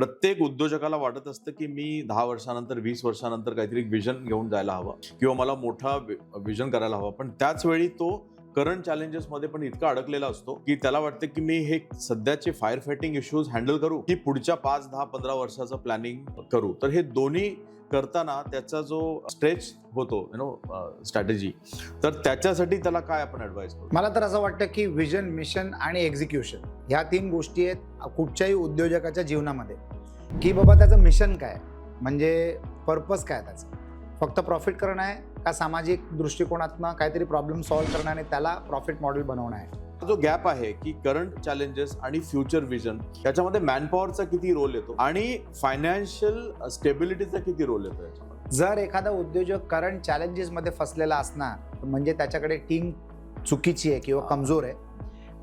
प्रत्येक उद्योजकाला वाटत असतं की मी 10 वर्षानंतर 20 वर्षानंतर काहीतरी विजन घेऊन जायला हवं किंवा मला मोठा विजन करायला हवा. पण त्याच वेळी तो करंट चॅलेंजेसमध्ये पण इतका अडकलेला असतो की त्याला वाटतं की मी हे सध्याचे फायर फायटिंग इश्यूज हँडल करू की पुढच्या 5, 10, 15 वर्षाचं प्लॅनिंग करू. तर हे दोन्ही करताना त्याचा जो स्ट्रेच होतो स्ट्रॅटेजी, तर त्याच्यासाठी त्याला काय आपण ऍडवाइस करू? मला तर असं वाटतं की विजन, मिशन आणि एक्झिक्युशन ह्या 3 गोष्टी आहेत कुठच्याही उद्योजकाच्या जीवनामध्ये. की बाबा त्याचं मिशन काय, म्हणजे पर्पज काय त्याचं, फक्त प्रॉफिट करणं आहे का सामाजिक दृष्टिकोनातनं काहीतरी प्रॉब्लेम सॉल्व्ह करणं आणि त्याला प्रॉफिट मॉडेल बनवणं आहे. जो गॅप आहे की करंट चॅलेंजेस आणि फ्युचर विजन, त्याच्यामध्ये मॅनपॉवरचा किती रोल येतो आणि फायनान्शियल स्टेबिलिटीचा किती रोल येतो याच्यामध्ये? जर एखादा उद्योजक करंट चॅलेंजेसमध्ये फसलेला असणार म्हणजे त्याच्याकडे टीम चुकीची आहे किंवा कमजोर आहे,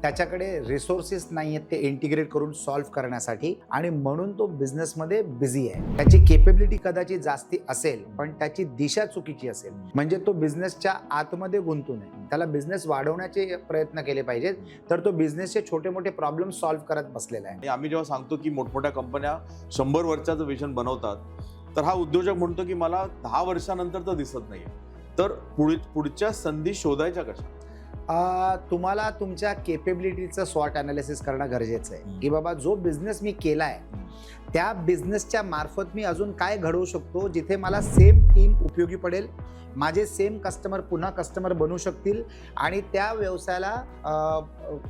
त्याच्याकडे रिसोर्सेस नाही आहेत ते इंटिग्रेट करून सॉल्व्ह करण्यासाठी, आणि म्हणून तो बिझनेसमध्ये बिझी आहे. त्याची केपेबिलिटी कदाचित जास्ती असेल पण त्याची दिशा चुकीची असेल, म्हणजे तो बिझनेसच्या आतमध्ये गुंतू नये. त्याला बिझनेस वाढवण्याचे प्रयत्न केले पाहिजेत, तर तो बिझनेसचे छोटे मोठे प्रॉब्लेम सॉल्व्ह करत बसलेला आहे. आणि आम्ही जेव्हा सांगतो की मोठमोठ्या कंपन्या 100 वर्षाचं विजन बनवतात, तर हा उद्योजक म्हणतो की मला 10 वर्षानंतर तर दिसत नाहीये, तर पुढच्या संधी शोधायच्या कशा? तुम्हाला तुमच्या केपेबिलिटीचं स्वॉट अनालिसिस करणं गरजेचं आहे. की बाबा जो बिझनेस मी केलाय त्या बिझनेसच्या मार्फत मी अजून काय घडवू शकतो जिथे मला सेम टीम उपयोगी पडेल, माझे सेम कस्टमर पुन्हा कस्टमर बनू शकतील आणि त्या व्यवसायाला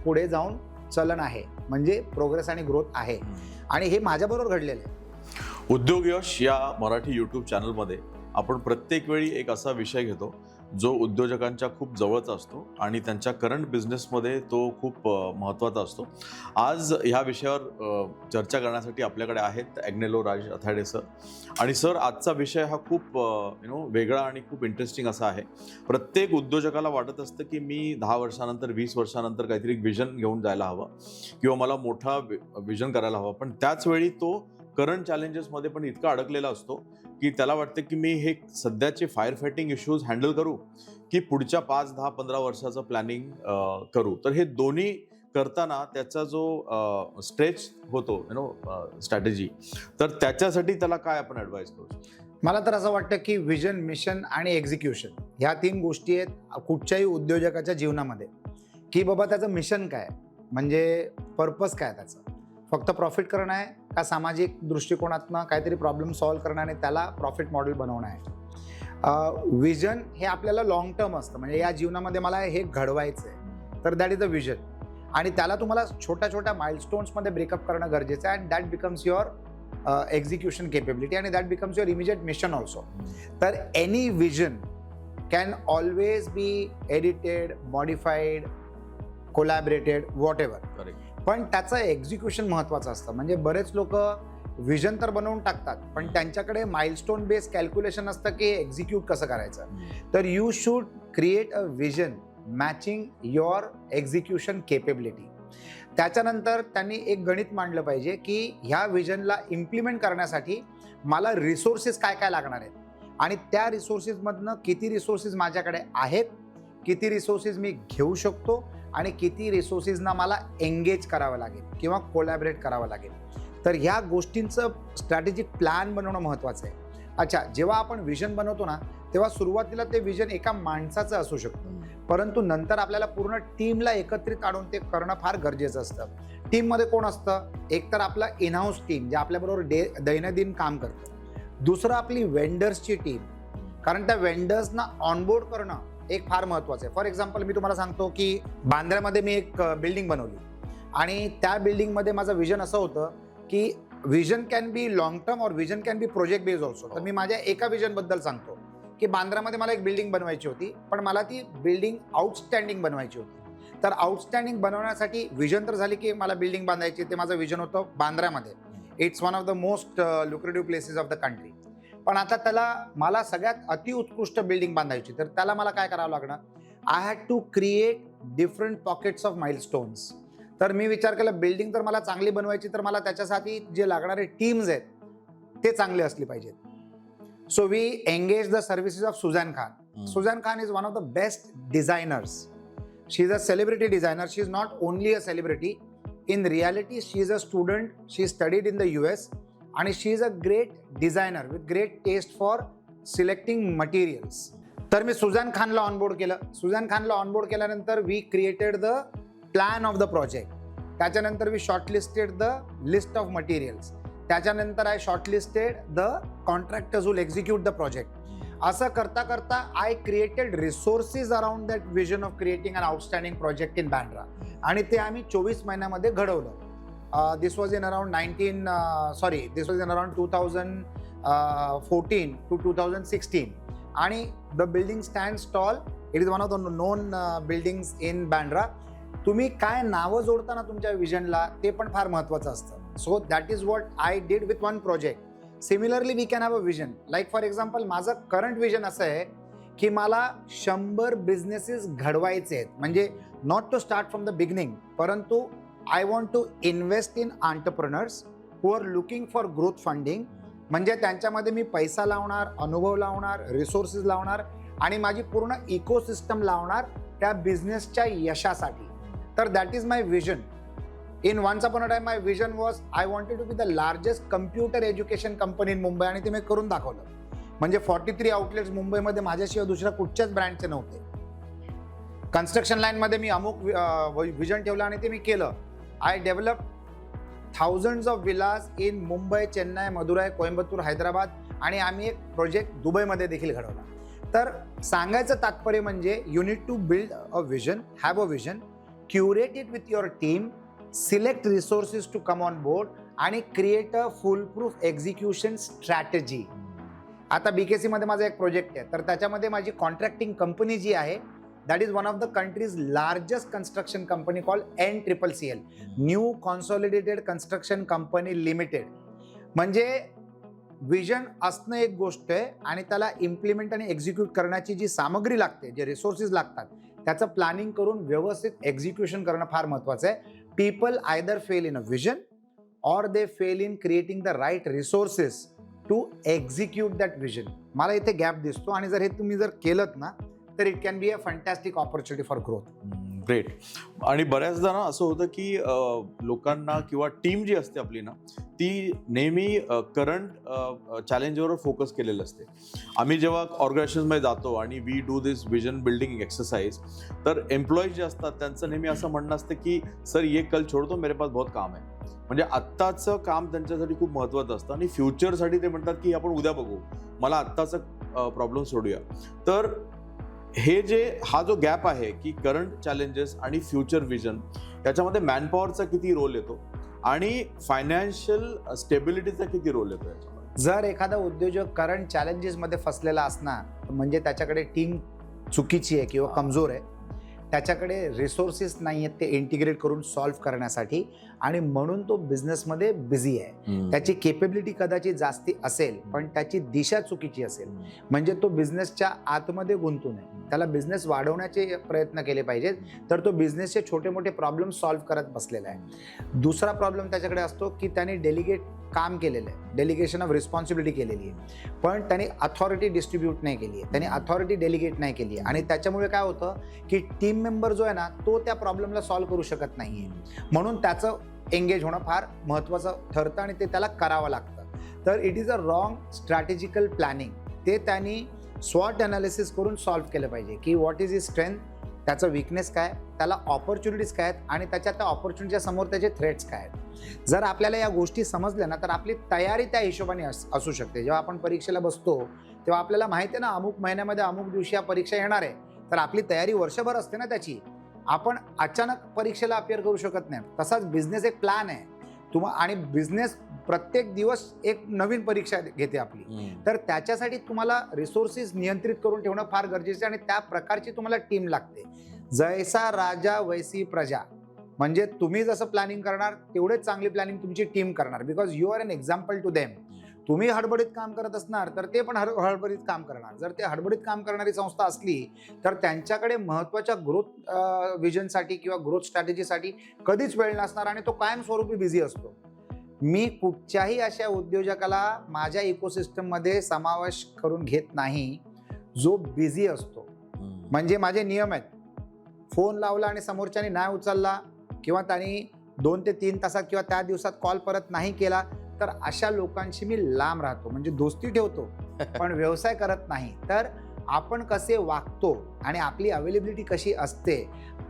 पुढे जाऊन चलन आहे, म्हणजे प्रोग्रेस आणि ग्रोथ आहे. आणि हे माझ्याबरोबर घडलेलं आहे. उद्योग यश या मराठी यूट्यूब चॅनलमध्ये आपण प्रत्येक वेळी एक असा विषय घेतो जो उद्योजकांच्या खूप जवळचा असतो आणि त्यांच्या करंट बिझनेसमध्ये तो खूप महत्त्वाचा असतो. आज ह्या विषयावर चर्चा करण्यासाठी आपल्याकडे आहेत ॲग्नेलो राज अथाडे सर. आणि सर, आजचा विषय हा खूप वेगळा आणि खूप इंटरेस्टिंग असा आहे. प्रत्येक उद्योजकाला वाटत असतं की मी 10 वर्षानंतर 20 वर्षानंतर काहीतरी विजन घेऊन जायला हवं किंवा मला मोठा विजन करायला हवा. पण त्याच वेळी तो करंट चॅलेंजेसमध्ये पण इतका अडकलेला असतो की त्याला वाटतं की मी हे सध्याचे फायर फायटिंग इश्यूज हँडल करू की पुढच्या 5, 10, 15 वर्षाचं प्लॅनिंग करू. तर हे दोन्ही करताना त्याचा जो स्ट्रेच होतो स्ट्रॅटेजी, तर त्याच्यासाठी त्याला काय आपण ॲडवाइस करू? मला तर असं वाटतं की विजन, मिशन आणि एक्झिक्युशन ह्या 3 गोष्टी आहेत कुठच्याही उद्योजकाच्या जीवनामध्ये. की बाबा त्याचं मिशन काय, म्हणजे पर्पज काय त्याचं, फक्त प्रॉफिट करणं आहे का सामाजिक दृष्टिकोनातनं काहीतरी प्रॉब्लेम सॉल्व्ह करणं आणि त्याला प्रॉफिट मॉडेल बनवणं आहे. विजन हे आपल्याला लॉंग टर्म असतं, म्हणजे या जीवनामध्ये मला हे घडवायचं आहे, तर दॅट इज द विजन. आणि त्याला तुम्हाला छोट्या छोट्या माइलस्टोन्समध्ये ब्रेकअप करणं गरजेचं आहे, and that becomes your execution capability आणि that becomes your immediate mission also. तर any vision can always be edited, modified, collaborated, whatever. Correct. पण त्याचं एक्झिक्युशन महत्त्वाचं असतं. म्हणजे बरेच लोक विजन तर बनवून टाकतात पण त्यांच्याकडे माइलस्टोन बेस कॅल्क्युलेशन असतं की एक्झिक्यूट कसं करायचं. तर you should create a vision matching your execution capability. त्याच्यानंतर त्यांनी एक गणित मांडलं पाहिजे की ह्या विजनला इम्प्लिमेंट करण्यासाठी मला रिसोर्सेस काय काय लागणार आहेत आणि त्या रिसोर्सेसमधनं किती रिसोर्सेस माझ्याकडे आहेत, किती रिसोर्सेस मी घेऊ शकतो आणि किती रिसोर्सेसना मला एंगेज करावं लागेल किंवा कोलॅबरेट करावं लागेल. तर ह्या गोष्टींचं स्ट्रॅटेजिक प्लॅन बनवणं महत्त्वाचं आहे. अच्छा, जेव्हा आपण विजन बनवतो ना तेव्हा सुरुवातीला ते विजन एका माणसाचं असू शकतं, परंतु नंतर आपल्याला पूर्ण टीमला एकत्रित आणून ते करणं फार गरजेचं असतं. टीममध्ये कोण असतं? एक तर आपला इनहाऊस टीम जे आपल्याबरोबर दैनंदिन काम करतं. दुसरं आपली वेंडर्सची टीम, कारण त्या वेंडर्सना ऑनबोर्ड करणं एक फार महत्त्वाचं आहे. फॉर एक्झाम्पल मी तुम्हाला सांगतो की बांद्र्यामध्ये मी एक बिल्डिंग बनवली आणि त्या बिल्डिंगमध्ये माझं विजन असं होतं की vision can be long term और vision can be project based also. तर मी माझ्या एका विजनबद्दल सांगतो की बांद्र्यामध्ये मला एक बिल्डिंग बनवायची होती, पण मला ती बिल्डिंग आउटस्टँडिंग बनवायची होती. तर आउटस्टँडिंग बनवण्यासाठी विजन तर झाली की मला बिल्डिंग बांधायची, ते माझं विजन होतं बांद्र्यामध्ये. It's one of the most lucrative places of the country. पण आता त्याला मला सगळ्यात अतिउत्कृष्ट बिल्डिंग बांधायची, तर त्याला मला काय करावं लागणार? I had to create different pockets of milestones. तर मी विचार केला बिल्डिंग तर मला चांगली बनवायची, तर मला त्याच्यासाठी जे लागणारे टीम्स आहेत ते चांगले असले पाहिजेत. So we engage the services of Sussanne Khan. Sussanne Khan is one of the best designers. She is a celebrity designer. She is not only a celebrity. In reality, she is a student. She studied in the US आणि she is a great designer with great taste for selecting materials. तर मी सुझॅन खानला onboard केलं. सुझॅन खानला onboard केल्यानंतर we created the plan of the project. त्याच्यानंतर we shortlisted the list of materials. त्याच्यानंतर I shortlisted the contractors will execute the project. असं करता करता I created resources around that vision of creating an outstanding project in Bandra. आणि ते आम्ही 24 महिन्यामध्ये घडवलं. दिस वॉज इन अराउंड 2014 to 2016. आणि the building stands tall. It is one of the known buildings in Bandra. तुम्ही काय नावं जोडता ना तुमच्या विजनला ते पण फार महत्त्वाचं असतं. So that is what I did with one project. Similarly we can have a vision. Like for example माझं करंट विजन असं आहे की मला 100 बिझनेसेस घडवायचे आहेत. म्हणजे not to start from the beginning, परंतु I want to invest in entrepreneurs who are looking for growth funding. म्हणजे त्यांच्यामध्ये मी पैसा लावणार, अनुभव लावणार, रिसोर्सेस लावणार आणि माझी पूर्ण इकोसिस्टम लावणार त्या बिझनेसच्या यशासाठी. तर that is my vision. In once upon a time, my vision was I wanted to be the largest computer education company in Mumbai. आणि ते मी करून दाखवलं. म्हणजे 43 आउटलेट्स मुंबईमध्ये माझ्याशिवाय दुसऱ्या कुठच्याच ब्रँडचे नव्हते. कन्स्ट्रक्शन लाईनमध्ये मी अमुक विजन ठेवलं आणि ते मी केलं. I develop thousands of villas in Mumbai, Chennai, Madurai, Coimbatore, Hyderabad आणि आम्ही एक प्रोजेक्ट दुबईमध्ये देखील घडवला. तर सांगायचं तात्पर्य म्हणजे you need to build a vision, have a vision, curate it with your team, select resources to come on board आणि create a foolproof execution strategy. आता BKC मध्ये माझा एक प्रोजेक्ट आहे. तर त्याच्यामध्ये माझी कॉन्ट्रॅक्टिंग कंपनी जी आहे that is one of the countries largest construction company called NCCL, new consolidated construction company limited. म्हणजे विजन असणं एक गोष्ट आहे आणि त्याला इम्प्लिमेंट आणि एक्झिक्यूट करण्याची जी सामग्री लागते, जे रिसोर्सेस लागतात, त्याचं प्लॅनिंग करून व्यवस्थित एक्झिक्युशन करणं फार महत्त्वाचं आहे. People either fail in a vision or they fail in creating the right resources to execute that vision. मला इथे गॅप दिसतो आणि जर हे तुम्ही जर केलंत ना तर it can be a fantastic opportunity for growth. Great. आणि बऱ्याचदा ना असं होतं की लोकांना किंवा टीम जी असते आपली ना ती नेहमी करंट चॅलेंजवर फोकस केलेलं असते. आम्ही जेव्हा ऑर्गनायझेशनमध्ये जातो आणि we do this vision building exercise, तर एम्प्लॉईज जे असतात त्यांचं नेहमी असं म्हणणं असतं की सर ये कल छोड़ दो, मेरे पास बहुत काम है. म्हणजे आत्ताचं काम त्यांच्यासाठी खूप महत्त्वाचं असतं आणि फ्युचरसाठी ते म्हणतात की आपण उद्या बघू, मला आत्ताचं प्रॉब्लेम सोडूया. तर हे हा जो गॅप आहे की करंट चॅलेंजेस आणि फ्युचर विजन, याच्यामध्ये मॅनपॉवरचा किती रोल येतो आणि फायनान्शियल स्टेबिलिटीचा किती रोल येतो याच्यामध्ये? जर एखादा उद्योजक करंट चॅलेंजेसमध्ये फसलेला असणार म्हणजे त्याच्याकडे टीम चुकीची आहे किंवा कमजोर आहे, त्याच्याकडे रिसोर्सेस नाही आहेत ते इंटिग्रेट करून सॉल्व्ह करण्यासाठी, आणि म्हणून तो बिझनेसमध्ये बिझी आहे. त्याची केपेबिलिटी कदाचित जास्ती असेल पण त्याची दिशा चुकीची असेल, म्हणजे तो बिझनेसच्या आतमध्ये गुंतू नये. त्याला बिझनेस वाढवण्याचे प्रयत्न केले पाहिजेत, तर तो बिझनेसचे छोटे मोठे प्रॉब्लेम सॉल्व्ह करत बसलेला आहे. दुसरा प्रॉब्लेम त्याच्याकडे असतो की त्याने डेलिगेट काम केलेलं आहे, डेलिगेशन ऑफ रिस्पॉन्सिबिलिटी केलेली आहे, पण त्याने अथॉरिटी डिस्ट्रीब्यूट नाही केली आहे, त्याने अथॉरिटी डेलिगेट नाही केली आहे. आणि त्याच्यामुळे काय होतं की टीम मेंबर जो आहे ना तो त्या प्रॉब्लेमला सॉल्व्ह करू शकत नाही आहे. म्हणून त्याचं एंगेज होणं फार महत्त्वाचं ठरतं आणि ते त्याला करावं लागतं. तर it is a wrong strategical planning. ते त्यांनी स्वॉट अनालिसिस करून सॉल्व्ह केलं पाहिजे की व्हॉट इज हिज स्ट्रेंथ, त्याचं विकनेस काय, त्याला ऑपॉर्च्युनिटीज काय आहेत आणि त्याच्या त्या ऑपॉर्च्युनिटीच्या समोर त्याचे थ्रेट्स काय आहेत. जर आपल्याला या गोष्टी समजल्या ना तर आपली तयारी त्या हिशोबाने असू शकते. जेव्हा आपण परीक्षेला बसतो तेव्हा आपल्याला माहिती आहे ना अमुक महिन्यामध्ये अमुक दिवशी या परीक्षा येणार आहे, तर आपली तयारी वर्षभर असते ना त्याची. आपण अचानक परीक्षेला अपिअर करू शकत नाही. तसाच बिझनेस एक प्लॅन आहे आणि बिझनेस प्रत्येक दिवस एक नवीन परीक्षा घेते आपली. तर त्याच्यासाठी तुम्हाला रिसोर्सेस नियंत्रित करून ठेवणं फार गरजेचं आहे आणि त्या प्रकारची तुम्हाला टीम लागते. जैसा राजा वैसी प्रजा. म्हणजे तुम्ही जसं प्लॅनिंग करणार तेवढेच चांगली प्लॅनिंग तुमची टीम करणार, because you are an example to them. तुम्ही हडबडीत काम करत असणार तर ते पण हडबडीत काम करणार. जर ते हडबडीत काम करणारी संस्था असली तर त्यांच्याकडे महत्त्वाच्या ग्रोथ विजनसाठी किंवा ग्रोथ स्ट्रॅटेजीसाठी कधीच वेळ नसणार आणि तो कायमस्वरूपी बिझी असतो. मी कुठच्याही अशा उद्योजकाला माझ्या इकोसिस्टममध्ये समावेश करून घेत नाही जो बिझी असतो. म्हणजे माझे नियम आहेत, फोन लावला आणि समोरच्याने नाही उचलला किंवा त्यांनी 2 ते 3 तासात किंवा त्या दिवसात कॉल परत नाही केला तर अशा लोकांशी मी लांब राहतो, म्हणजे दोस्ती ठेवतो पण व्यवसाय करत नाही. तर आपण कसे वागतो आणि आपली अवेलेबिलिटी कशी असते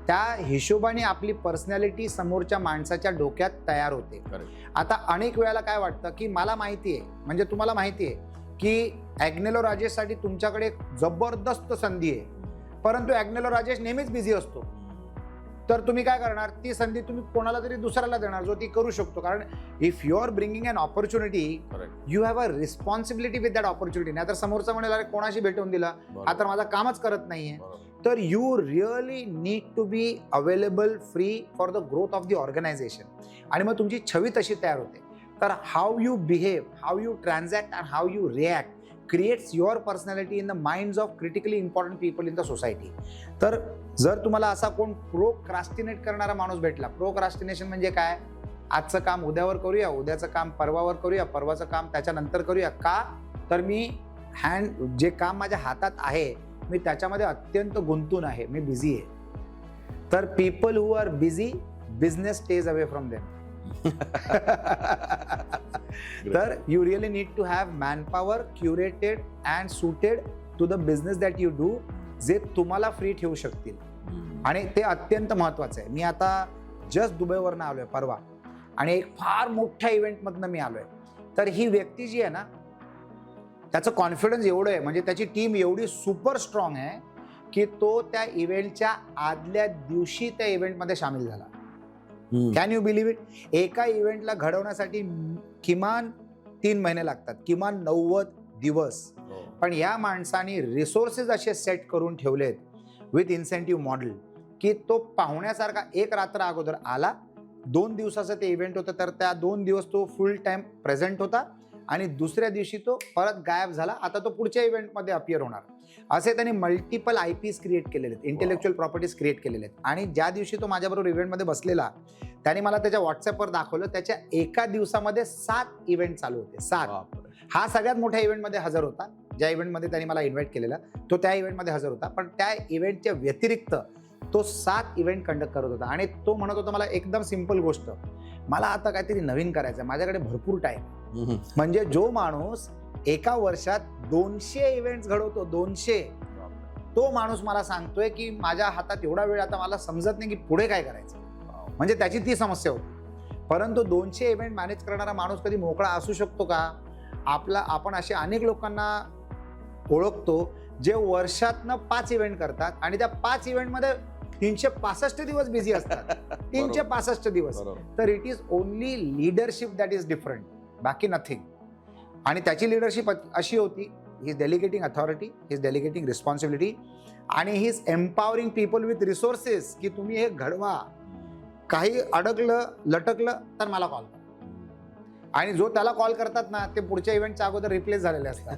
त्या हिशोबाने आपली पर्सनॅलिटी समोरच्या माणसाच्या डोक्यात तयार होते. Correct. आता अनेक वेळेला काय वाटतं की मला माहिती आहे, म्हणजे तुम्हाला माहिती आहे की ॲग्नेलो राजेशसाठी तुमच्याकडे एक जबरदस्त संधी आहे, परंतु ॲग्नेलो राजेश नेहमीच बिझी असतो. तर तुम्ही काय करणार, ती संधी तुम्ही कोणाला तरी दुसऱ्याला देणार जो ती करू शकतो. कारण if you are bringing an opportunity, Correct. You have a responsibility with that opportunity. नाही तर समोरचा म्हणेल अरे कोणाशी भेटून दिला, हा तर माझा कामच करत नाहीये. बरोबर. तर you really need to be available free for the growth of the organisation. आणि मग तुमची छवी तशी तयार होते. तर how you behave, how you transact and how you react creates your personality in the minds of critically important people in the society. तर जर तुम्हाला असा कोण प्रोक्रास्टिनेट करणारा माणूस भेटला, प्रोक्रास्टिनेशन म्हणजे काय, आजचं काम उद्यावर करूया, उद्याचं काम परवावर करूया, परवाचं काम त्याच्यानंतर करूया, का तर मी जे काम माझ्या हातात आहे मी त्याच्यामध्ये अत्यंत गुंतून आहे, मी बिझी आहे. तर people who are busy, business stays away from them. तर you really need to have manpower curated and suited to the business that you do, जे तुम्हाला फ्री ठेवू शकतील. आणि ते अत्यंत महत्वाचं आहे. मी आता जस्ट दुबईवरनं आलोय परवा आणि एक फार मोठ्या इव्हेंटमधनं मी आलोय. तर ही व्यक्ती जी आहे ना, त्याचं कॉन्फिडन्स एवढं आहे, म्हणजे त्याची टीम एवढी सुपर स्ट्रॉंग आहे की तो त्या इव्हेंटच्या आदल्या दिवशी त्या इव्हेंटमध्ये सामील झाला. Can you believe it? एका इव्हेंटला घडवण्यासाठी किमान 3 महिने लागतात, किमान 90 दिवस. पण या माणसाने रिसोर्सेस असे सेट करून ठेवलेत विथ इन्सेंटिव्ह मॉडेल की तो पाहुण्यासारखा एक रात्र अगोदर आला. 2 दिवसाचं ते इव्हेंट होतं, तर त्या 2 दिवस तो फुल टाइम प्रेझेंट होता आणि दुसऱ्या दिवशी तो परत गायब झाला. आता तो पुढच्या इव्हेंटमध्ये अपियर होणार. असे त्यांनी मल्टिपल IPs क्रिएट केलेले आहेत, इंटेलेक्च्युअल प्रॉपर्टीज क्रिएट केलेले आहेत. आणि ज्या दिवशी तो माझ्याबरोबर इव्हेंटमध्ये बसलेला, त्याने मला त्याच्या व्हॉट्सअपवर दाखवलं, त्याच्या एका दिवसामध्ये 7 इव्हेंट चालू होते. 7. हा सगळ्यात मोठ्या इव्हेंटमध्ये हजर होता. ज्या इव्हेंटमध्ये त्यांनी मला इन्व्हाइट केलेला तो त्या इव्हेंटमध्ये हजर होता, पण त्या इव्हेंटच्या व्यतिरिक्त तो 7 इव्हेंट कंडक्ट करत होता. आणि तो म्हणत होता मला एकदम सिंपल गोष्ट, मला आता काहीतरी नवीन करायचं, माझ्याकडे भरपूर टाइम. म्हणजे जो माणूस एका वर्षात 200 इव्हेंट्स घडवतो, 200, तो माणूस मला सांगतोय की माझ्या हातात एवढा वेळ, आता मला समजत नाही की पुढे काय करायचं. म्हणजे त्याची ती समस्या होती. परंतु 200 इव्हेंट मॅनेज करणारा माणूस कधी मोकळा असू शकतो का? आपण असे अनेक लोकांना ओळखतो जे वर्षातनं 5 इव्हेंट करतात आणि त्या 5 इव्हेंटमध्ये 365 दिवस बिझी असतात. 365 दिवस. तर it is only leadership that is different, बाकी नथिंग. आणि त्याची लीडरशिप अशी होती, he is delegating authority, he is delegating responsibility, आणि he is empowering people with resources की तुम्ही हे घडवा, काही अडकलं लटकलं तर मला कॉल करा. आणि जो त्याला कॉल करतात ना, ते पुढच्या इव्हेंटच्या अगोदर रिप्लेस झालेले असतात.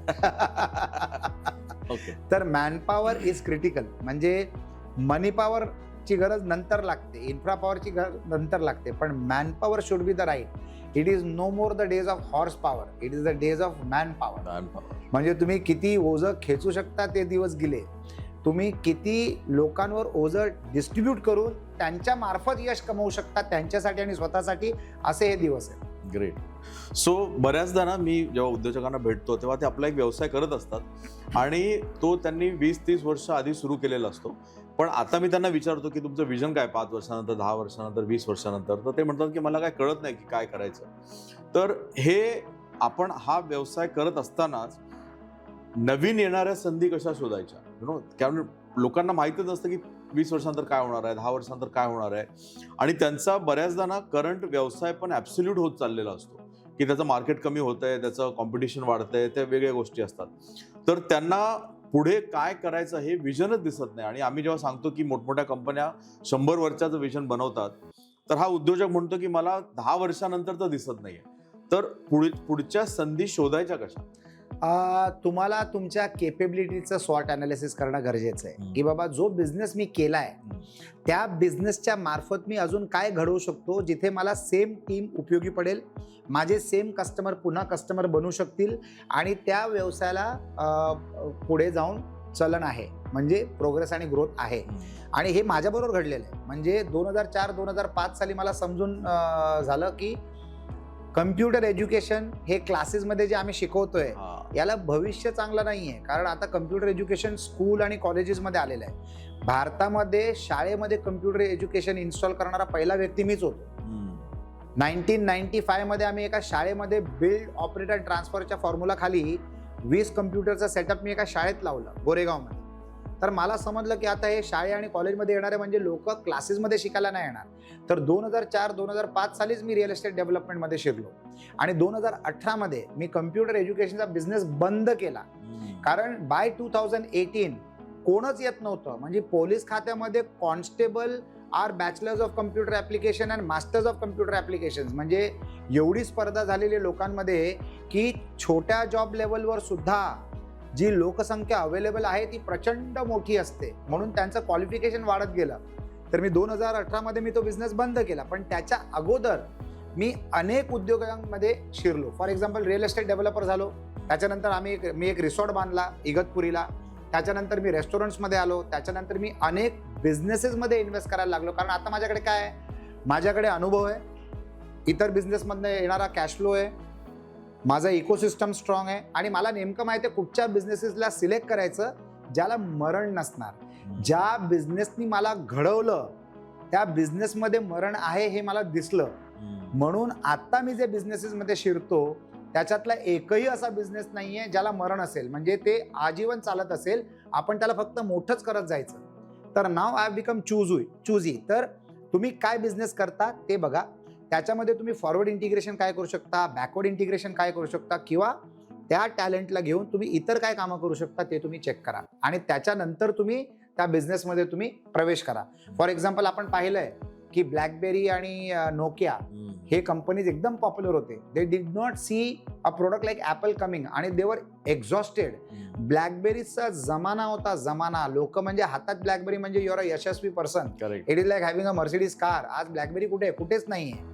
तर मॅनपॉवर इज क्रिटिकल. म्हणजे मनी पॉवरची गरज नंतर लागते, इन्फ्रा पॉवरची गरज नंतर लागते, पण manpower should be the right. It is no more the days of horse power, it is the days of man power. म्हणजे तुम्ही किती ओझं खेचू शकता ते दिवस गेले. तुम्ही किती लोकांवर ओझं डिस्ट्रीब्यूट करून त्यांच्या मार्फत यश कमवू शकता, त्यांच्यासाठी आणि स्वतःसाठी, असे हे दिवस आहेत. ग्रेट. सो बऱ्याचदा ना, मी जेव्हा उद्योजकांना भेटतो तेव्हा ते आपला एक व्यवसाय करत असतात आणि तो त्यांनी 20-30 वर्ष आधी सुरू केलेला असतो. पण आता मी त्यांना विचारतो की तुमचं विजन काय 5 वर्षानंतर, 10 वर्षानंतर, 20 वर्षानंतर, तर ते म्हणतात की मला काय कळत नाही की काय करायचं. तर हे आपण हा व्यवसाय करत असतानाच नवीन येणाऱ्या संधी कशा शोधायच्या, कारण लोकांना माहितच नसतं की 20 वर्षानंतर काय होणार आहे, 10 वर्षानंतर काय होणार आहे. आणि त्यांचा बऱ्याचदा ना करंट व्यवसाय पण ॲब्सोल्यूट होत चाललेला असतो की त्याचं मार्केट कमी होतंय, त्याचं कॉम्पिटिशन वाढतंय, त्या वेगळ्या गोष्टी असतात. तर त्यांना पुढे काय करायचं हे विजनच दिसत नाही. आणि आम्ही जेव्हा सांगतो की मोठमोठ्या कंपन्या 100 वर्षाचं विजन बनवतात, तर हा उद्योजक म्हणतो की मला 10 वर्षानंतर तर दिसत नाहीये. तर पुढच्या संधी शोधायच्या कशा? तुम्हाला तुमच्या केपेबिलिटीचं स्वॉट अनालिसिस करणं गरजेचं आहे की बाबा जो बिझनेस मी केलाय त्या बिझनेसच्या मार्फत मी अजून काय घडवू शकतो, जिथे मला सेम टीम उपयोगी पडेल, माझे सेम कस्टमर पुन्हा कस्टमर बनू शकतील आणि त्या व्यवसायाला पुढे जाऊन चलन आहे, म्हणजे प्रोग्रेस आणि ग्रोथ आहे. आणि हे माझ्याबरोबर घडलेलं आहे. म्हणजे 2004-2005 साली मला समजून झालं की कम्प्युटर एज्युकेशन हे क्लासेसमध्ये जे आम्ही शिकवतोय हा. याला भविष्य चांगलं नाहीये, कारण आता कम्प्युटर एज्युकेशन स्कूल आणि कॉलेजेसमध्ये आलेलं आहे. भारतामध्ये शाळेमध्ये कम्प्युटर एज्युकेशन इन्स्टॉल करणारा पहिला व्यक्ती मीच होतो. 1995 मध्ये आम्ही एका शाळेमध्ये बिल्ड ऑपरेटर ट्रान्सफरच्या फॉर्म्युला खाली 20 कम्प्युटरचा सेटअप मी एका शाळेत लावलं गोरेगावमध्ये. तर मला समजलं की आता हे शाळे आणि कॉलेजमध्ये येणारे म्हणजे लोक क्लासेसमध्ये शिकायला नाही येणार. तर 2004-2005 सालीच मी रिअल एस्टेट डेव्हलपमेंटमध्ये शिरलो आणि 2018 मध्ये मी कम्प्युटर एज्युकेशनचा बिझनेस बंद केला. कारण बाय 2018 कोणच येत नव्हतं. म्हणजे पोलीस खात्यामध्ये constable are bachelors of computer application and masters of computer application, म्हणजे एवढी स्पर्धा झालेली आहे लोकांमध्ये की छोट्या जॉब लेवलवर सुद्धा जी लोकसंख्या अवेलेबल आहे ती प्रचंड मोठी असते. म्हणून त्यांचं क्वालिफिकेशन वाढत गेलं. तर मी 2018 मध्ये मी तो बिझनेस बंद केला. पण त्याच्या अगोदर मी अनेक उद्योगांमध्ये शिरलो. For example real estate developer झालो. त्याच्यानंतर मी एक रिसॉर्ट बांधला इगतपुरीला. त्याच्यानंतर मी रेस्टॉरंट्समध्ये आलो. त्याच्यानंतर मी अनेक बिझनेसेसमध्ये इन्व्हेस्ट करायला लागलो. कारण आता माझ्याकडे काय आहे, माझ्याकडे अनुभव आहे, इतर बिझनेसमधनं येणारा कॅश फ्लो आहे, माझा इकोसिस्टम स्ट्रॉंग आहे आणि मला नेमकं माहिती आहे कुठच्या बिझनेसेसला सिलेक्ट करायचं ज्याला मरण नसणार. ज्या बिझनेसनी मला घडवलं त्या बिझनेसमध्ये मरण आहे हे मला दिसलं. म्हणून आता मी जे बिझनेसेसमध्ये शिरतो त्याच्यातला एकही असा बिझनेस नाहीये ज्याला मरण असेल, म्हणजे ते आजीवन चालत असेल. आपण त्याला फक्त मोठंच करत जायचं. तर नाव आय हॅव बिकम चूजी. तर तुम्ही काय बिझनेस करता ते बघा. त्याच्यामध्ये तुम्ही फॉरवर्ड इंटिग्रेशन काय करू शकता, बॅकवर्ड इंटिग्रेशन काय करू शकता, किंवा त्या टॅलेंटला घेऊन तुम्ही इतर काय कामं करू शकता ते तुम्ही चेक करा आणि त्याच्यानंतर तुम्ही त्या बिझनेसमध्ये तुम्ही प्रवेश करा. फॉर एक्झाम्पल आपण पाहिलंय की ब्लॅकबेरी आणि नोकिया हे कंपनीज एकदम पॉप्युलर होते. They did not see a product like Apple coming आणि दे वर एक्झॉस्टेड. ब्लॅकबेरीचा जमाना होता, जमाना. लोक म्हणजे हातात ब्लॅकबेरी म्हणजे your a Yashasvi person. It is like having a Mercedes car. आज ब्लॅकबेरी कुठे आहे? कुठेच नाहीये.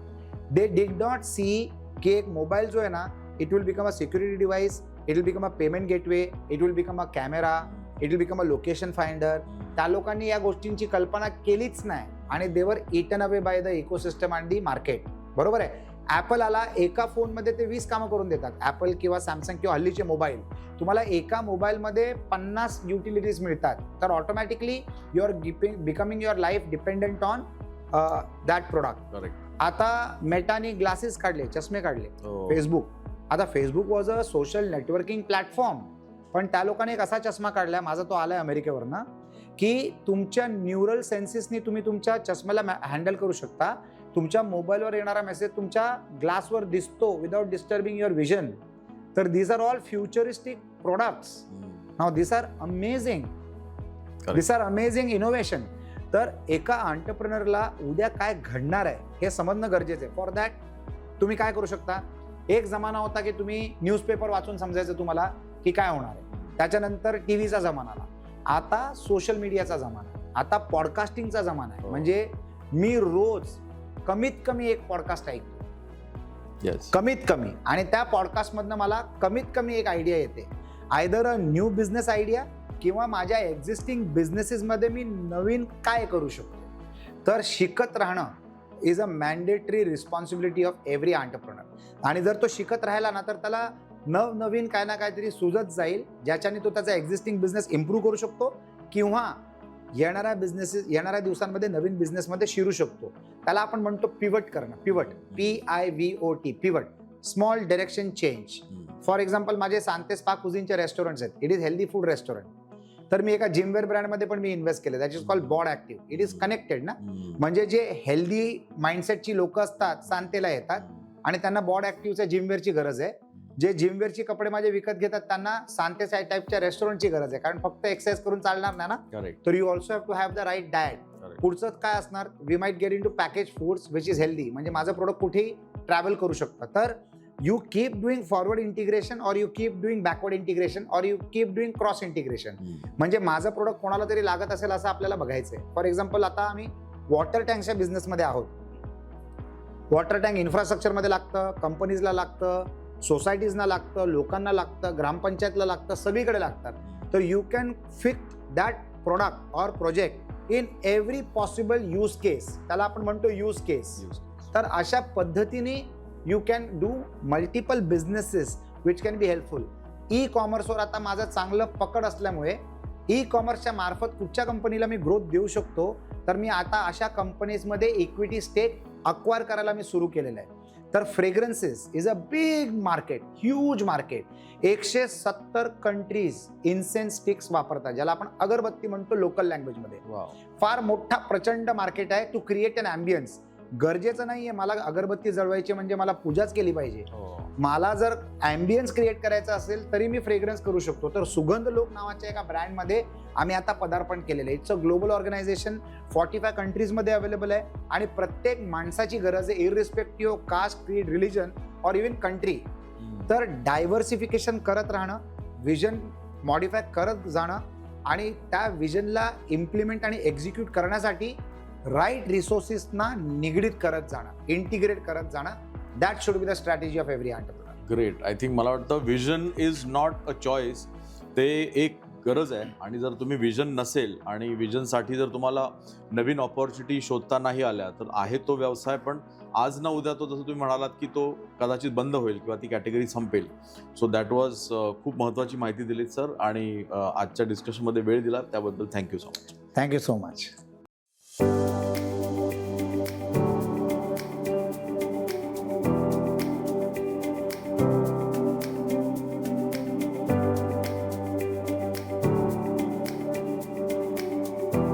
दे डिड नॉट सी की एक मोबाईल जो आहे ना, it will become a security device, it will become a payment gateway, it will become a camera, it will become a location finder. त्या लोकांनी या गोष्टींची कल्पना केलीच नाही आणि they were eaten away by the ecosystem and the market. बरोबर आहे. ॲपल आला, एका फोनमध्ये ते 20 कामं करून देतात. ॲपल किंवा सॅमसंग किंवा हल्लीचे मोबाईल, तुम्हाला एका मोबाईलमध्ये 50 युटिलिटीज मिळतात. तर automatically you are becoming your life dependent on that product. आता मेटानी ग्लासेस काढले, चष्मे काढले. फेसबुक, आता Facebook was a social networking platform, पण त्या लोकांनी एक असा चष्मा काढला, माझा तो आलाय अमेरिकेवरनं, की तुमच्या न्यूरल सेन्सेसनी तुम्ही तुमच्या चष्म्याला हँडल करू शकता. तुमच्या मोबाईलवर येणारा मेसेज तुमच्या ग्लासवर दिसतो विदाउट डिस्टर्बिंग युअर विजन. तर these are all futuristic products. Now this are amazing innovation. तर एका एंटरप्रेनरला उद्या काय घडणार आहे हे समजणं गरजेचं आहे. फॉर दॅट तुम्ही काय करू शकता. एक जमाना होता की तुम्ही न्यूजपेपर वाचून समजायचं तुम्हाला की काय होणार आहे. त्याच्यानंतर टीव्हीचा जमाना आला. आता सोशल मीडियाचा जमाना, आता पॉडकास्टिंगचा जमाना आहे. म्हणजे मी रोज कमीत कमी एक पॉडकास्ट ऐकतो, कमीत कमी, आणि त्या पॉडकास्टमधनं मला कमीत कमी एक आयडिया येते. Either a new business idea किंवा माझ्या एक्झिस्टिंग बिझनेसेसमध्ये मी नवीन काय करू शकतो. तर शिकत राहणं is a mandatory responsibility of every entrepreneur. आणि जर तो शिकत राहिला ना तर त्याला नवनवीन काय ना काहीतरी सुचत जाईल ज्याच्याने तो त्याचा एक्झिस्टिंग बिझनेस इम्प्रूव्ह करू शकतो किंवा येणाऱ्या दिवसांमध्ये नवीन बिझनेसमध्ये शिरू शकतो. त्याला आपण म्हणतो पिवट करणं. Pivot, PIVOT, pivot, small direction change. For example माझे सांते स्पा कुझिनचे रेस्टॉरंट्स आहेत. It is healthy food restaurant. तर मी एका जिमवेअर ब्रँडमध्ये पण मी इन्व्हेस्ट केलं. That is called Bod Active. It is connected ना. म्हणजे जे हेल्दी माइंडसेटची लोक असतात सांतेला येतात आणि त्यांना बॉड ऍक्टिव्हच्या जिमवेअरची गरज आहे. जे जिमवेअरची कपडे माझे विकत घेतात त्यांना सांते टाईपच्या रेस्टॉरंटची गरज आहे. कारण फक्त एक्सरसाइज करून चालणार नाही ना. तर you also have to have the right diet. पुढचं काय असणार, we might get in to package foods which is healthy. म्हणजे माझं प्रोडक्ट कुठेही ट्रॅव्हल करू शकतं. तर you keep doing forward integration or you keep doing backward integration or you keep doing cross integration. म्हणजे माझं प्रोडक्ट कोणाला तरी लागत असेल असं आपल्याला बघायचंय. फॉर एक्झाम्पल आता आम्ही वॉटर टँकच्या बिझनेसमध्ये आहोत. वॉटर टँक इन्फ्रास्ट्रक्चरमध्ये लागतं, कंपनीजला लागतं, सोसायटीजना लागतं, लोकांना लागतं, ग्रामपंचायतला लागतं, सगळीकडे लागतात. तर you can fit that product or project in every possible use case. त्याला आपण म्हणतो यूज केस. तर अशा पद्धतीने you can do multiple businesses which can be helpful. ई कॉमर्सवर आता माझं चांगलं पकड असल्यामुळे ई कॉमर्सच्या मार्फत कुठच्या कंपनीला मी ग्रोथ देऊ शकतो, तर मी आता अशा कंपनीजमध्ये इक्विटी स्टेक अक्वायर करायला मी सुरू केलेलं आहे. तर fragrances is a big market, huge market. 170 countries incense sticks वापरतात, ज्याला आपण अगरबत्ती म्हणतो लोकल लँग्वेजमध्ये. फार मोठा प्रचंड मार्केट आहे टू क्रिएट अन ॲम्बियन्स. गरजेचं नाहीये मला अगरबत्ती जळवायची म्हणजे मला पूजाच केली पाहिजे. मला जर ॲम्बियन्स क्रिएट करायचं असेल तरी मी फ्रेग्रन्स करू शकतो. तर सुगंध लोक नावाच्या एका ब्रँडमध्ये आम्ही आता पदार्पण केलेलं आहे. इट्स अ ग्लोबल ऑर्गनायझेशन, 45 कंट्रीजमध्ये अवेलेबल आहे आणि प्रत्येक माणसाची गरज आहे, इररिस्पेक्टिव्ह ऑफ कास्ट, क्रीड, रिलिजन ऑर इव्हन कंट्री. तर डायव्हर्सिफिकेशन करत राहणं, विजन मॉडिफाय करत जाणं आणि त्या विजनला इम्प्लिमेंट आणि एक्झिक्यूट करण्यासाठी राईट रिसोर्सेसना निगडीत करत जाणं, इंटिग्रेट करत जाणं. That should be the strategy of every entrepreneur. Great. I think मला वाटतं vision is not a choice, ते एक गरज आहे. आणि जर तुम्ही विजन नसेल आणि विजनसाठी जर तुम्हाला नवीन ऑपॉर्च्युनिटी शोधता नाही आल्या तर आहे तो व्यवसाय पण आज ना उद्या तो, जसं तुम्ही म्हणालात की तो कदाचित बंद होईल किंवा ती कॅटेगरी संपेल. सो दॅट वॉज खूप महत्त्वाची माहिती दिलीत सर, आणि आजच्या डिस्कशनमध्ये वेळ दिला त्याबद्दल thank you so much. Thank you so much.